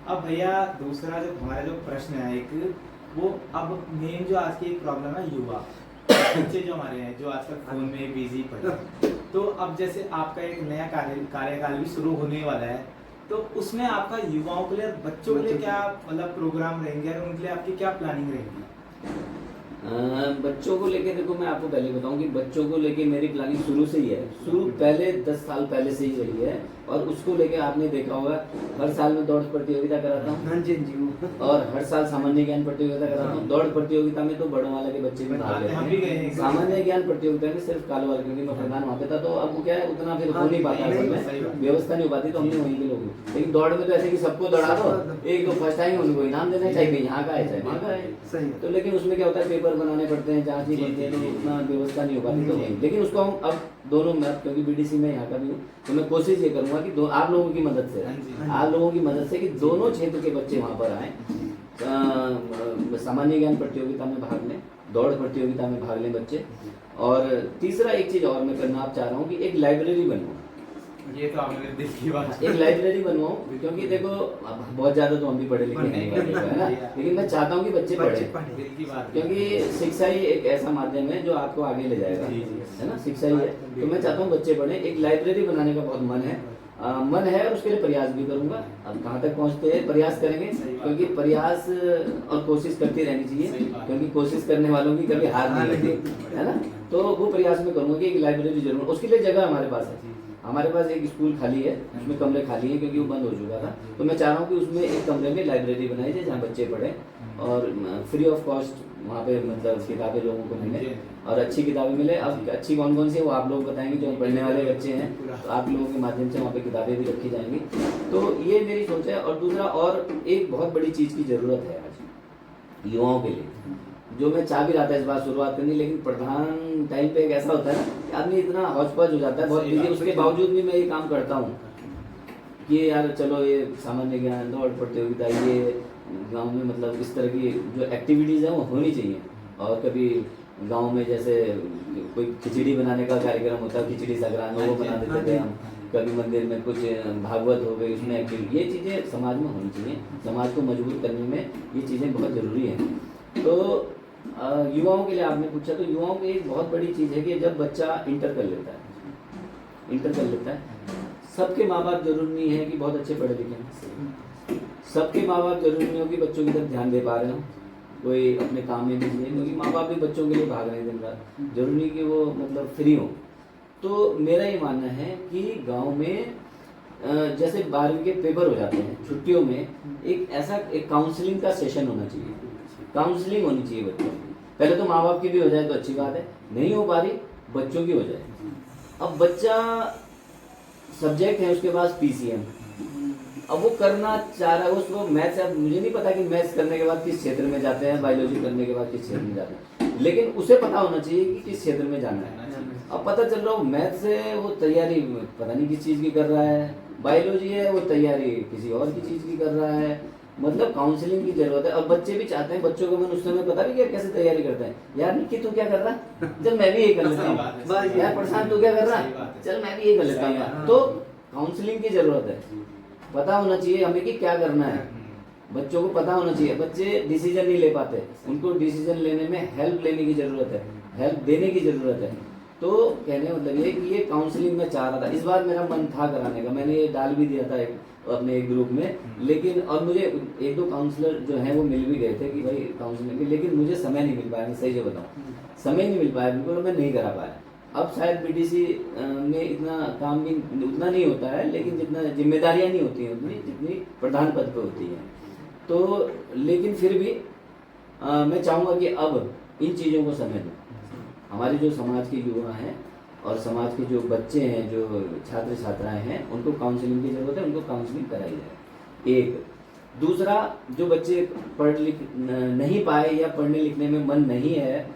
Speaker 1: अब भैया दूसरा जो हमारा जो प्रश्न है एक, वो अब मेन जो आज की एक प्रॉब्लम है युवा बच्चे जो हमारे हैं, जो आजकल फोन में बिजी पड़े हैं, तो अब जैसे आपका एक नया कार्यकाल भी शुरू होने वाला है, तो उसमें आपका युवाओं के लिए, बच्चों के लिए क्या मतलब प्रोग्राम रहेंगे, और उनके लिए आपकी क्या प्लानिंग रहेगी?
Speaker 3: बच्चों को लेके देखो, मैं आपको पहले बताऊं कि बच्चों को लेके मेरी प्लानिंग शुरू से ही है, शुरू पहले 10 साल पहले से ही रही है, और उसको लेके आपने देखा होगा हर साल में दौड़ प्रतियोगिता कराता हूँ,
Speaker 2: हाँ जी जी वो।
Speaker 3: और हर साल सामान्य ज्ञान प्रतियोगिता कराता हूँ। दौड़ प्रतियोगिता में तो बड़ों वाले के बच्चे भी भाग
Speaker 1: हम भी
Speaker 3: लेते
Speaker 1: गए
Speaker 3: हैं,
Speaker 1: हैं।
Speaker 3: सामान्य ज्ञान प्रतियोगिता में सिर्फ कालो वाले, क्योंकि मैं प्रधान वहाँ पे था, तो अब वो क्या है उतना फिर हो नहीं पाता,
Speaker 2: नहीं,
Speaker 3: असल
Speaker 1: सही बात।
Speaker 3: में व्यवस्था नहीं हो पाती, तो हमने वहीं के लोग, लेकिन दौड़ में तो ऐसे कि सबको दौड़ा दो, एक तो फर्स्ट टाइम उनको इनाम देना चाहिए, यहाँ का है चाहे वहाँ का है,
Speaker 2: सही है।
Speaker 3: तो लेकिन उसमें क्या होता है पेपर बनाने पड़ते हैं, जांच ही पड़ती है, तो उतना व्यवस्था नहीं हो पाती, तो वही। लेकिन उसको हम अब दोनों, मैं क्योंकि बीडीसी में यहाँ का भी हूँ, तो मैं कोशिश ये करूंगा कि आप लोगों की मदद से,
Speaker 1: हाँ जी।
Speaker 3: आप लोगों की मदद से कि दोनों क्षेत्र के बच्चे वहाँ पर आए, सामान्य ज्ञान प्रतियोगिता में भाग लें, दौड़ प्रतियोगिता में भाग लें बच्चे। और तीसरा एक चीज और मैं करना आप चाह रहा हूँ कि एक लाइब्रेरी बनवाऊँ,
Speaker 1: ये तो आपने दिल की बात
Speaker 3: एक लाइब्रेरी बनवाऊँ, क्योंकि देखो अब बहुत ज्यादा तो हम भी पढ़े लिखे नहीं है ना, लेकिन मैं चाहता हूँ कि बच्चे पढ़े,
Speaker 1: दिल की बात,
Speaker 3: क्योंकि शिक्षा ही एक ऐसा माध्यम है जो आपको आगे ले जाएगा,
Speaker 1: जी, जी।
Speaker 3: है ना, शिक्षा ही है। तो मैं चाहता हूँ बच्चे पढ़े, एक लाइब्रेरी बनाने का बहुत मन है, मन है, और उसके लिए प्रयास भी करूंगा। अब कहाँ तक पहुँचते हैं, प्रयास करेंगे, क्योंकि प्रयास और कोशिश करती रहनी चाहिए, क्योंकि कोशिश करने वालों की कभी हार नहीं लगती, है ना। तो वो प्रयास में करूंगा कि एक लाइब्रेरी जरूर, उसके लिए जगह हमारे पास है, हमारे पास एक स्कूल खाली है, उसमें कमरे खाली हैं क्योंकि वो बंद हो चुका था, तो मैं चाह रहा हूँ कि उसमें एक कमरे में लाइब्रेरी बनाई जाए जहाँ बच्चे पढ़ें, और फ्री ऑफ कॉस्ट वहाँ पे मतलब किताबें लोगों को मिले, और अच्छी किताबें मिले। अब अच्छी कौन कौन सी है वो आप लोग बताएंगे, जो पढ़ने वाले बच्चे हैं, तो आप लोगों के माध्यम से वहाँ पे किताबें भी रखी जाएंगी। तो ये मेरी सोच है। और दूसरा, और एक बहुत बड़ी चीज़ की ज़रूरत है आज युवाओं के लिए, जो मैं चाह भी रहा था इस बार शुरुआत करनी, लेकिन प्रधान टाइम पे एक ऐसा होता है कि आदमी इतना हौच-पौच हो जाता है, बहुत बिजी, उसके बावजूद भी मैं ये काम करता हूँ कि यार चलो ये सामान्य ज्ञान, दौड़ प्रतियोगिता, ये गांव में मतलब इस तरह की जो एक्टिविटीज़ हैं वो होनी चाहिए। और कभी गांव में जैसे कोई खिचड़ी बनाने का कार्यक्रम होता है, खिचड़ी संक्रांत में वो बना देते थे हम, कभी मंदिर में कुछ भागवत हो गई, उसमें एक्टिविटी, ये चीज़ें समाज में होनी चाहिए, समाज को मजबूत करने में ये चीज़ें बहुत ज़रूरी हैं। तो युवाओं के लिए आपने पूछा, तो युवाओं की एक बहुत बड़ी चीज़ है कि जब बच्चा इंटर कर लेता है, सबके माँ बाप जरूरी नहीं है कि बहुत अच्छे पढ़े लिखे हैं, सबके माँ बाप जरूरी नहीं हो कि बच्चों की तरफ ध्यान दे पा रहे हो, कोई अपने काम में बिजी है, क्योंकि माँ बाप भी बच्चों के लिए भाग रहे हैं दिन रात, जरूरी नहीं कि वो मतलब फ्री हो। तो मेरा ये मानना है कि गांव में जैसे 12वीं के पेपर हो जाते हैं छुट्टियों में, एक काउंसलिंग का सेशन होना चाहिए, काउंसलिंग होनी चाहिए बच्चों की। पहले तो माँ बाप की भी हो जाए तो अच्छी बात है, नहीं हो पा रही बच्चों की हो जाए। अब बच्चा सब्जेक्ट है उसके पास पीसीएम, अब वो करना चाह रहा है, उसको मैथ्स, अब मुझे नहीं पता कि मैथ्स करने के बाद किस क्षेत्र में जाते हैं, बायोलॉजी करने के बाद किस क्षेत्र में जाते हैं, लेकिन उसे पता होना चाहिए कि किस क्षेत्र में जाना है। अब पता चल रहा हो मैथ्स से वो तैयारी पता नहीं किस चीज़ की कर रहा है, बायोलॉजी है वो तैयारी किसी और की चीज़ की कर रहा है, मतलब काउंसलिंग की जरूरत है। और बच्चे भी चाहते हैं, बच्चों को मन उस समय पता भी क्या कैसे तैयारी करते हैं, यार निक्की तू क्या कर रहा, चल मैं भी ये कर लेता
Speaker 1: सही बात है,
Speaker 3: हूँ,
Speaker 1: सही
Speaker 3: यार
Speaker 1: बात है।
Speaker 3: प्रशांत तू क्या कर रहा,
Speaker 1: सही बात है।
Speaker 3: चल मैं भी ये कर लेता
Speaker 1: सही
Speaker 3: हूँ।
Speaker 1: बात है।
Speaker 3: तो काउंसलिंग की जरूरत है, पता होना चाहिए हमें कि क्या करना है, बच्चों को पता होना चाहिए। बच्चे डिसीजन नहीं ले पाते, उनको डिसीजन लेने में हेल्प लेने की जरूरत है, हेल्प देने की जरूरत है। तो कहने का मतलब ये कि ये काउंसलिंग में चाह रहा था, इस बार मेरा मन था कराने का, मैंने ये डाल भी दिया था अपने एक ग्रुप में, लेकिन और मुझे एक दो काउंसलर जो हैं वो मिल भी गए थे कि भाई काउंसलिंग की, लेकिन मुझे समय नहीं मिल पाया, मैं सही से बताऊँ, समय नहीं मिल पाया बिल्कुल, मैं नहीं करा पाया। अब शायद बीडीसी में इतना काम भी उतना नहीं होता है, लेकिन जितना जिम्मेदारियां नहीं होती हैं उतनी जितनी प्रधान पद पे होती हैं। तो लेकिन फिर भी मैं चाहूँगा कि अब इन चीज़ों को समय दूँ। हमारे जो समाज के युवा हैं और समाज के जो बच्चे हैं, जो छात्र छात्राएं हैं, उनको काउंसलिंग की ज़रूरत है, उनको काउंसलिंग कराई जाए। एक दूसरा, जो बच्चे पढ़ लिख नहीं पाए या पढ़ने लिखने में मन नहीं है,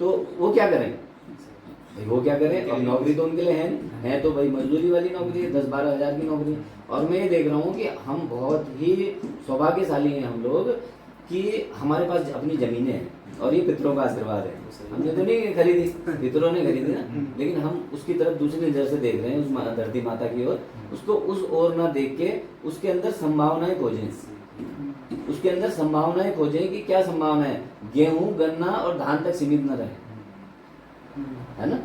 Speaker 3: तो वो क्या करें भाई, वो क्या करें, अब नौकरी तो उनके लिए है तो भाई मजदूरी वाली नौकरी है, 10-12 हज़ार की नौकरी है। और मैं ये देख रहा हूँ कि हम बहुत ही सौभाग्यशाली हैं हम लोग कि हमारे पास अपनी ज़मीनें हैं, और ये पितरों का आशीर्वाद है। हमने तो नहीं खरीदी, पितरों ने खरीदी ना, लेकिन हम उसकी तरफ दूसरी नज़र से देख रहे हैं, उस धरती माता की ओर, उसको उस ओर ना देख के उसके अंदर संभावनाएं खोजें, उसके अंदर संभावनाएं खोजें कि क्या संभावना है, गेहूं गन्ना और धान तक सीमित न रहे, है ना।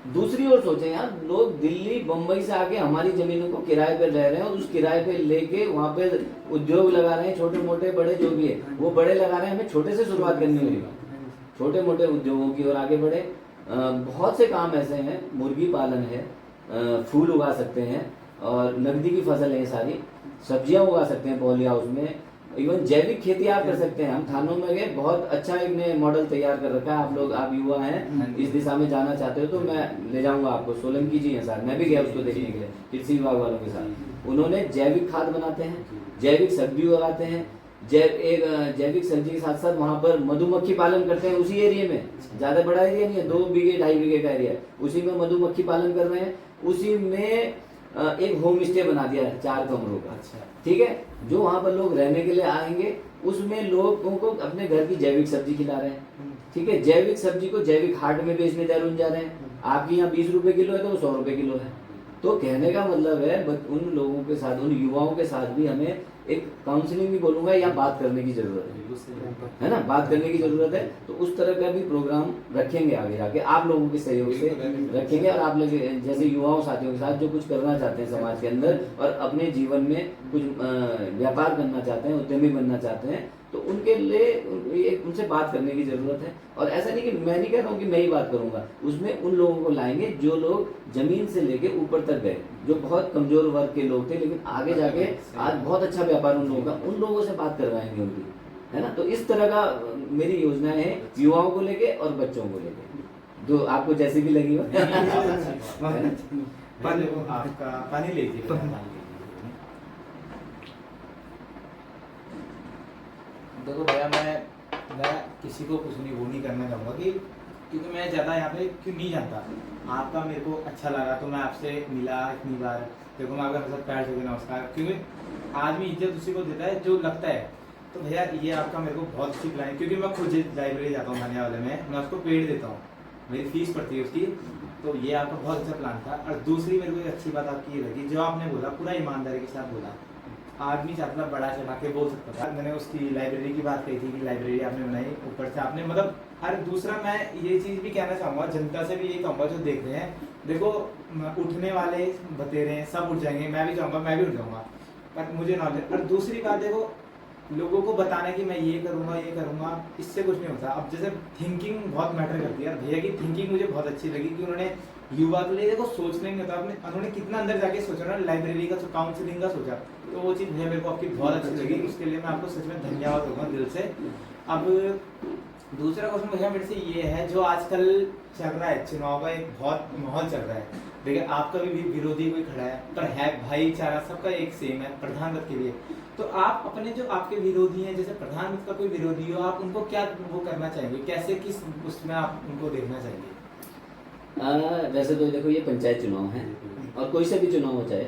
Speaker 3: दूसरी ओर सोचें यार, लोग दिल्ली बम्बई से आके हमारी जमीनों को किराए पे रह रहे हैं, और उस किराए पे लेके वहाँ पे उद्योग लगा रहे हैं, छोटे मोटे बड़े जो भी है वो बड़े लगा रहे हैं। हमें छोटे से शुरुआत करनी होगी, छोटे मोटे उद्योगों की ओर आगे बढ़े। बहुत से काम ऐसे हैं, मुर्गी पालन है, फूल उगा सकते हैं, और नकदी की फसल है, सारी सब्जियां उगा सकते हैं पॉली हाउस में, इवन जैविक खेती आप कर सकते हैं। हम थानों में गए, बहुत अच्छा एक ने मॉडल तैयार कर रखा है। आप लोग, आप युवा हैं, इस दिशा में जाना चाहते हो तो मैं ले जाऊंगा आपको। सोलंकी जी हैं साथ, मैं भी गया उसको देखने के लिए कृषि विभाग वालों के साथ। उन्होंने जैविक खाद बनाते हैं, जैविक सब्जी उगाते हैं, जैविक सब्जी के साथ साथ वहाँ पर मधुमक्खी पालन करते हैं उसी एरिया में। ज़्यादा बड़ा एरिया नहीं है, 2 बीघे 2.5 बीघे का एरिया है, उसी में मधुमक्खी पालन कर रहे हैं। उसी में एक होम स्टे बना दिया है 4 कमरों का, ठीक है, जो वहाँ पर लोग रहने के लिए आएंगे, उसमें लोगों को अपने घर की जैविक सब्जी खिला रहे हैं, ठीक है। जैविक सब्जी को जैविक हाट में बेचने जरूर जा रहे हैं। आपके यहाँ 20 रुपए किलो है तो वो 100 रुपए किलो है। तो कहने का मतलब है उन लोगों के साथ, उन युवाओं के साथ भी हमें एक काउंसलिंग भी बोलूंगा या बात करने की जरूरत है ना, बात करने की जरूरत है। तो उस तरह का भी प्रोग्राम रखेंगे आगे जाके, आप लोगों के सहयोग से रखेंगे, और आप लोग जैसे युवाओं साथियों के साथ जो कुछ करना चाहते हैं समाज के अंदर और अपने जीवन में कुछ व्यापार करना चाहते हैं, उद्यमी बनना चाहते हैं, तो उनके लिए उनसे बात करने की जरूरत है। और ऐसा नहीं कि मैं नहीं कह रहा हूँ कि मैं ही बात करूंगा, उसमें उन लोगों को लाएंगे जो लोग जमीन से लेके ऊपर तक गए, जो बहुत कमजोर वर्ग के लोग थे, लेकिन आगे जाके आज बहुत अच्छा व्यापार उन लोगों का, उन लोगों से बात करवाएंगे उनकी, है ना। तो इस तरह का मेरी योजनाएं हैं युवाओं को लेके और बच्चों को लेके, जो आपको जैसी भी लगी हो।
Speaker 1: आपका पानी लीजिए। देखो भैया, मैं किसी को कुछ नहीं वो नहीं करना चाहूँगा कि, क्योंकि मैं ज़्यादा यहाँ पे क्यों नहीं जानता। आपका मेरे को अच्छा लगा तो मैं आपसे मिला इतनी बार। देखो मैं आपका सब पैर छूके नमस्कार, क्योंकि आदमी इज्जत उसी को देता है जो लगता है। तो भैया ये आपका मेरे को बहुत अच्छी प्लान है, क्योंकि मैं खुद लाइब्रेरी जाता हूँ खाने वाले में, मैं उसको पेड़ देता हूँ, मेरी फीस पड़ती है उसकी। तो ये आपका बहुत अच्छा प्लान था। और दूसरी मेरे को एक अच्छी बात आपकी ये लगी, जो आपने बोला पूरा ईमानदारी के साथ बोला। आदमी चाहता बड़ा चढ़ा के बोल सकता था। मैंने उसकी लाइब्रेरी की बात कही थी कि लाइब्रेरी आपने बनाई, ऊपर से आपने मतलब हर दूसरा, मैं ये चीज़ भी कहना चाहूँगा, जनता से भी ये कहूँगा जो देख रहे हैं, देखो उठने वाले बतेरे हैं, सब उठ जाएंगे, मैं भी चाहूँगा, मैं भी उठ जाऊँगा, पर मुझे नॉलेज। और दूसरी बात देखो, लोगों को बताना कि मैं ये करूँगा, इससे कुछ नहीं होता। अब जैसे थिंकिंग बहुत मैटर करती है, भैया की थिंकिंग मुझे बहुत अच्छी लगी कि उन्होंने युवा के लिए देखो सोचने नहीं होता, उन्होंने कितना अंदर जाके सोचा ना, लाइब्रेरी का, काउंसलिंग का सोचा। तो वो चीज़ भैया मेरे को आपकी बहुत अच्छी लगी, उसके लिए मैं आपको सच में धन्यवाद दूंगा दिल से। अब दूसरा क्वेश्चन भैया मेरे से ये है, जो आजकल चल रहा है चुनाव का एक बहुत माहौल चल रहा है, देखिए आपका भी विरोधी कोई खड़ा है, पर है भाईचारा सबका एक सेम है प्रधान पद के लिए। तो आप अपने जो आपके विरोधी हैं, जैसे प्रधान पद का कोई विरोधी हो, आप उनको क्या वो करना चाहेंगे, कैसे किस उसमें आप उनको देखना चाहेंगे?
Speaker 3: वैसे तो देखो ये पंचायत चुनाव है, और कोई से भी चुनाव हो चाहे,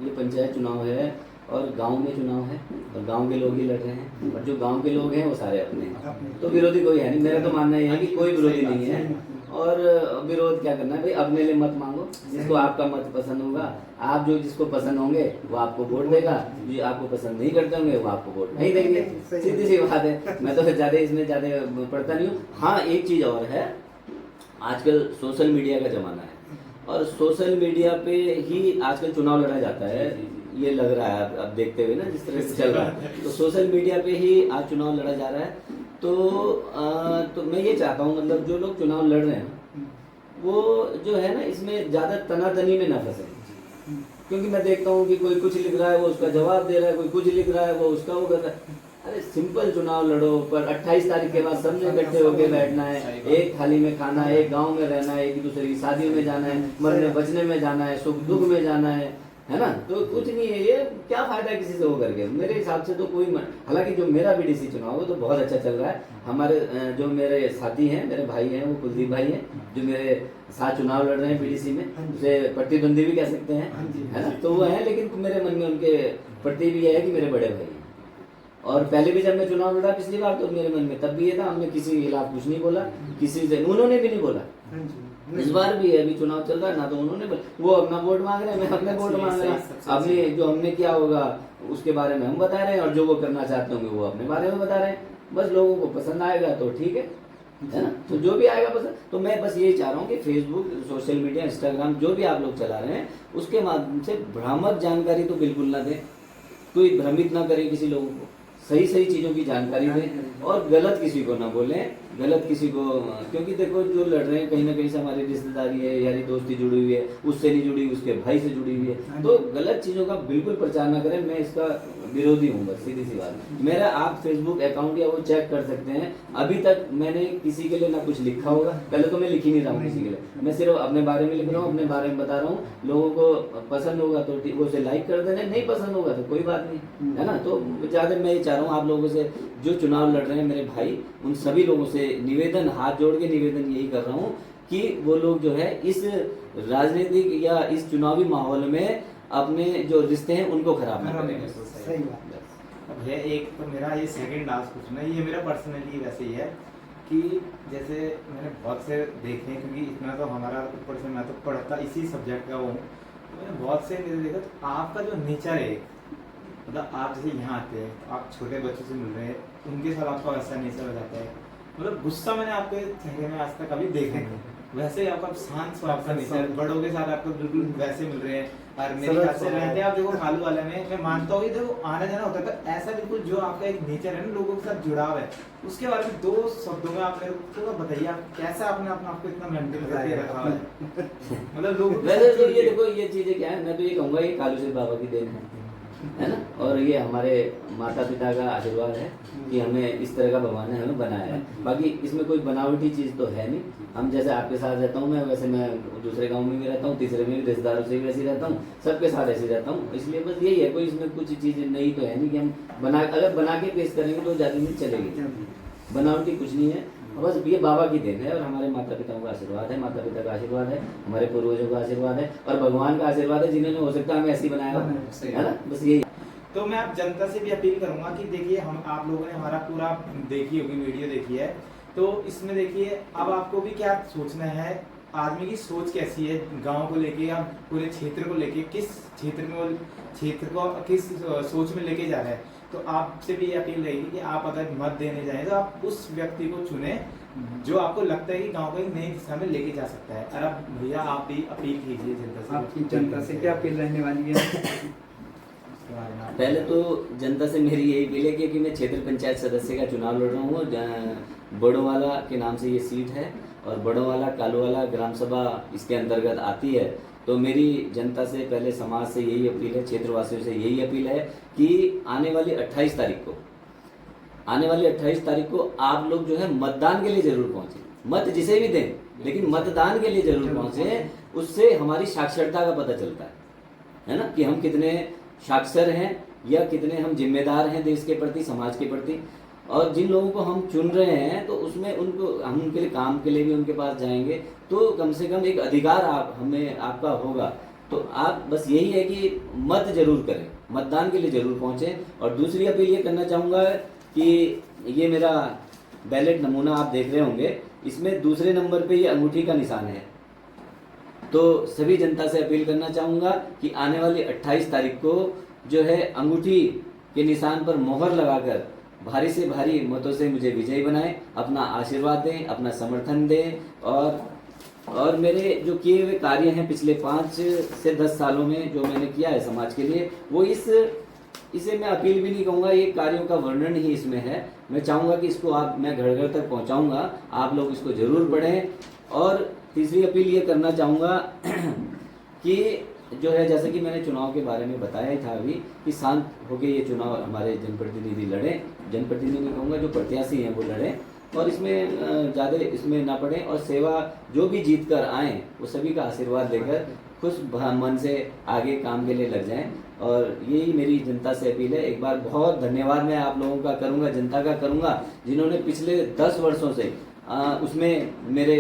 Speaker 3: ये पंचायत चुनाव है, और गांव में चुनाव है और गांव के लोग ही लड़ रहे हैं और जो गांव के लोग हैं वो सारे अपने हैं। तो विरोधी कोई है नहीं। मेरा तो मानना यह है कि कोई विरोधी नहीं है। और विरोध क्या करना है भाई, अपने लिए मत मांगो, जिसको आपका मत पसंद होगा, आप जो जिसको पसंद होंगे वो आपको वोट देगा, जो आपको पसंद नहीं करते होंगे वो आपको वोट नहीं देंगे। सीधी सी बात है। मैं तो ज्यादा इसमें ज्यादा पढ़ता नहीं हूँ। हाँ, एक चीज और है, आजकल सोशल मीडिया का जमाना है और सोशल मीडिया पे ही आजकल चुनाव लड़ा जाता है, ये लग रहा है अब देखते हुए ना जिस तरह से चल रहा है। तो सोशल मीडिया पे ही आज चुनाव लड़ा जा रहा है। तो मैं ये चाहता हूँ, मतलब जो लोग चुनाव लड़ रहे हैं वो जो है ना इसमें ज्यादा तनातनी में ना फंसे, क्योंकि मैं देखता हूँ कि कोई कुछ लिख रहा है वो उसका जवाब दे रहा है, कोई कुछ लिख रहा है वो उसका वो कर रहा है। अरे सिंपल चुनाव लड़ो, पर 28 तारीख के बाद सबने इकट्ठे होकर बैठना है, एक थाली में खाना है, एक गांव में रहना है, एक दूसरे की शादियों में जाना है, मरने बचने में जाना है, सुख दुख में जाना है ना। तो कुछ नहीं है, ये क्या फायदा किसी से वो करके। मेरे हिसाब से तो कोई, हालांकि जो मेरा बीडीसी चुनाव है तो बहुत अच्छा चल रहा है। हमारे जो मेरे साथी हैं, मेरे भाई हैं, वो कुलदीप भाई हैं जो मेरे साथ चुनाव लड़ रहे हैं बीडीसी में, उसे प्रतिद्वंदी भी कह सकते हैं, है ना। तो वो है, लेकिन मेरे मन में उनके प्रति भी यह है कि मेरे बड़े भाई हैं। और पहले भी जब मैं चुनाव लड़ा पिछली बार तो मेरे मन में तब भी ये था, हमने किसी के खिलाफ कुछ नहीं बोला, किसी से उन्होंने भी नहीं बोला। इस बार भी है, अभी चुनाव चल रहा है ना, तो उन्होंने वो अपना वोट मांग रहे हैं, मैं अपने वोट मांग रहा हूँ। अपने जो हमने किया होगा उसके बारे में हम बता रहे हैं और जो वो करना चाहते होंगे वो अपने बारे में बता रहे हैं। बस लोगों को पसंद आएगा तो ठीक है ना। तो जो भी आएगा पसंद, तो मैं बस यही चाह रहा हूँ कि फेसबुक, सोशल मीडिया, इंस्टाग्राम जो भी आप लोग चला रहे हैं उसके माध्यम से भ्रामक जानकारी तो बिल्कुल ना दें, कोई भ्रमित ना करें किसी लोगों को, सही सही चीज़ों की जानकारी दें और गलत किसी को ना बोलें, गलत किसी को। क्योंकि देखो जो लड़ रहे हैं कहीं ना कहीं से हमारी रिश्तेदारी है, यारी दोस्ती जुड़ी हुई है, उससे नहीं जुड़ी, उसके भाई से जुड़ी हुई है, तो गलत चीज़ों का बिल्कुल प्रचार ना करें। मैं इसका विरोधी हूँ, बस सीधी सी बात। मेरा आप फेसबुक अकाउंट या वो चेक कर सकते हैं, अभी तक मैंने किसी के लिए ना कुछ लिखा होगा, पहले तो मैं लिख ही नहीं रहा हूँ किसी के लिए, मैं सिर्फ अपने बारे में लिख रहा हूँ, अपने बारे में बता रहा हूँ। लोगों को पसंद होगा तो वो उसे लाइक कर देना, नहीं पसंद होगा तो कोई बात नहीं, है ना। तो ज़्यादा मैं ये चाह रहा हूँ आप लोगों से, जो चुनाव लड़ रहे हैं मेरे भाई, उन सभी लोगों से निवेदन, हाथ जोड़ के निवेदन यही कर रहा हूँ कि वो लोग जो है इस राजनीतिक या इस चुनावी माहौल में अपने जो रिश्ते हैं उनको खराब ना करें।
Speaker 2: सही बात।
Speaker 1: अब है एक तो मेरा ये सेकंड लास्ट क्वेश्चन है, ये मेरा पर्सनली वैसे ही है कि जैसे मैंने बहुत से देखे हैं, क्योंकि इतना तो हमारा ऊपर से मैं तो पढ़ता इसी सब्जेक्ट का हूँ, मैंने बहुत से मेरे देखा, तो आपका जो नेचर है, मतलब आप जैसे यहाँ आते हैं, आप छोटे बच्चों से मिल रहे हैं, उनके साथ आपका वैसा नेचर हो जाता है, मतलब गुस्सा मैंने आपके चेहरे में आज तक कभी देखा नहीं। वैसे ही आपका शांत स्वभाव का नेचर, बड़ों के साथ आपको बिल्कुल वैसे मिल रहे हैं। और मेरे ख्याल से रहते हैं आप देखो खालू वाले में, मैं मानता हूँ देखो आना जाना होता है, पर ऐसा बिल्कुल जो आपका एक नेचर है ना, लोगों के साथ जुड़ाव है, उसके बारे में 2 शब्दों में आप मेरे को तो बताइए, आप कैसे आपने अपना आपको इतना मेंटेन करके रखा है, मतलब लोग।
Speaker 3: वैसे तो ये देखो ये चीजें क्या है, मैं तो ये कहूँगा ये कालू सिंह बाबा की देन है ना, और ये हमारे माता पिता का आशीर्वाद है कि हमें इस तरह का भगवान ने हमें बनाया है। बाकी इसमें कोई बनावटी चीज़ तो है नहीं। हम जैसे आपके साथ रहता हूँ मैं, वैसे मैं दूसरे गांव में भी रहता हूँ, तीसरे में भी रिश्तेदारों से भी वैसे ही रहता हूँ, सबके साथ ऐसे रहता हूँ। इसलिए बस यही है, कोई इसमें कुछ चीज़ नहीं तो है नहीं कि हम अगर बना के पेश करेंगे तो ज़्यादा नहीं चलेगी, बनावटी कुछ नहीं है। बस ये बाबा की देन है और हमारे माता पिताओं का आशीर्वाद है, माता पिता का आशीर्वाद है, हमारे पूर्वजों का आशीर्वाद है और भगवान का आशीर्वाद है, जिन्होंने हो सकता है हमें ऐसे ही बनाया है ना, बस यही।
Speaker 1: तो मैं आप जनता से भी अपील करूंगा कि देखिए, हम आप लोगों ने हमारा पूरा देखी होगी, वीडियो देखी है, तो इसमें देखिए अब आपको भी क्या सोचना है, आदमी की सोच कैसी है गांव को लेके या पूरे क्षेत्र को लेके, किस क्षेत्र को किस सोच में लेके जा रहा है। तो आपसे भी ये अपील रहेगी कि आप अगर मत देने जाएं तो आप उस व्यक्ति को चुने जो आपको लगता है कि गांव को एक नई दिशा में लेके जा सकता है। और अब भैया आप भी अपील कीजिए जनता से।
Speaker 2: आपकी जनता से क्या अपील रहने वाली है?
Speaker 3: पहले तो जनता से मेरी यही अपील है, क्योंकि मैं क्षेत्र पंचायत सदस्य का चुनाव लड़ रहा हूँ, बड़ोवाला के नाम से ये सीट है और बड़ोवाला कालूवाला ग्राम सभा इसके अंतर्गत आती है। तो मेरी जनता से, पहले समाज से यही अपील है, क्षेत्रवासियों से यही अपील है कि आने वाली 28 तारीख को आप लोग जो है मतदान के लिए जरूर पहुंचे। मत जिसे भी दें, लेकिन मतदान के लिए जरूर पहुंचे। उससे हमारी साक्षरता का पता चलता है ना, कि हम कितने साक्षर हैं या कितने हम जिम्मेदार हैं देश के प्रति, समाज के प्रति। और जिन लोगों को हम चुन रहे हैं तो उसमें हम उनके लिए काम के लिए भी उनके पास जाएंगे, तो कम से कम एक अधिकार आपका होगा। तो आप बस यही है कि मत जरूर करें, मतदान के लिए जरूर पहुंचें। और दूसरी अपील ये करना चाहूँगा कि ये मेरा बैलेट नमूना आप देख रहे होंगे, इसमें दूसरे नंबर पे ये अंगूठी का निशान है। तो सभी जनता से अपील करना चाहूँगा कि आने वाली 28 तारीख को जो है अंगूठी के निशान पर मोहर लगाकर भारी से भारी मतों से मुझे विजयी बनाएं, अपना आशीर्वाद दें, अपना समर्थन दें। और मेरे जो किए हुए कार्य हैं पिछले 5 से 10 सालों में जो मैंने किया है समाज के लिए, वो इसे मैं अपील भी नहीं कहूँगा, ये कार्यों का वर्णन ही इसमें है। मैं चाहूँगा कि इसको मैं घर घर तक पहुँचाऊँगा, आप लोग इसको ज़रूर पढ़ें। और तीसरी अपील ये करना चाहूँगा कि जो है, जैसे कि मैंने चुनाव के बारे में बताया था अभी, कि शांत होकर ये चुनाव हमारे जनप्रतिनिधि लड़ें, जनप्रतिनिधि नहीं कहूँगा, जो प्रत्याशी हैं वो लड़ें, और इसमें ज़्यादा इसमें ना पड़ें, और सेवा जो भी जीत कर आएँ वो सभी का आशीर्वाद लेकर खुश मन से आगे काम के लिए लग जाएं। और यही मेरी जनता से अपील है। एक बार बहुत धन्यवाद मैं आप लोगों का करूंगा, जनता का करूंगा, जिन्होंने पिछले 10 वर्षों से उसमें मेरे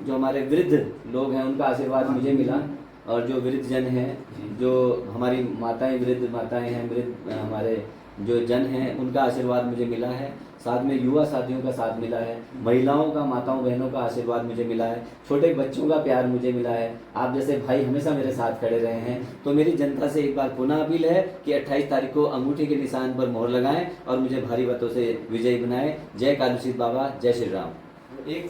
Speaker 3: जो हमारे वृद्ध लोग हैं उनका आशीर्वाद मुझे मिला, और जो वृद्ध जन हैं, जो हमारी माताएं, वृद्ध माताएं हैं, वृद्ध हमारे जो जन हैं, उनका आशीर्वाद मुझे मिला है। साथ में युवा साथियों का साथ मिला है, महिलाओं का, माताओं बहनों का आशीर्वाद मुझे मिला है, छोटे बच्चों का प्यार मुझे मिला है। आप जैसे भाई हमेशा मेरे साथ खड़े रहे हैं। तो मेरी जनता से एक बार पुनः अपील है कि 28 तारीख को अंगूठी के निशान पर मोहर लगाएं और मुझे भारी मतों से विजयी बनाएं। जय कालूसीत बाबा, जय श्री राम।
Speaker 1: एक